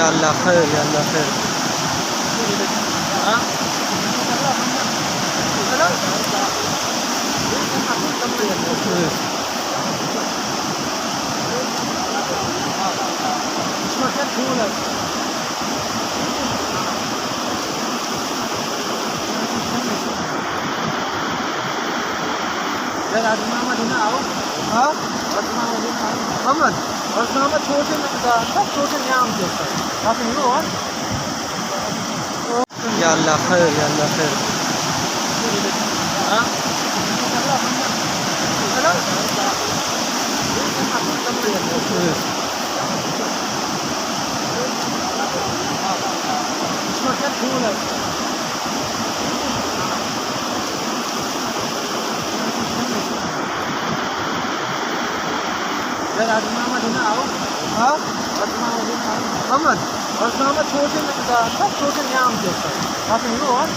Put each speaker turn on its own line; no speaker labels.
या अल्लाह खैर, या अल्लाह खैर।
हाँ Muhammad, और सामने छोटे सब छोटे नाम के काफी हीरो और
या अल्लाह खैर, या अल्लाह खैर।
हाँ इसमें क्या फूल है हाँ Muhammad, और सामने छोटे सब छोटे नाम के काफी हीरो और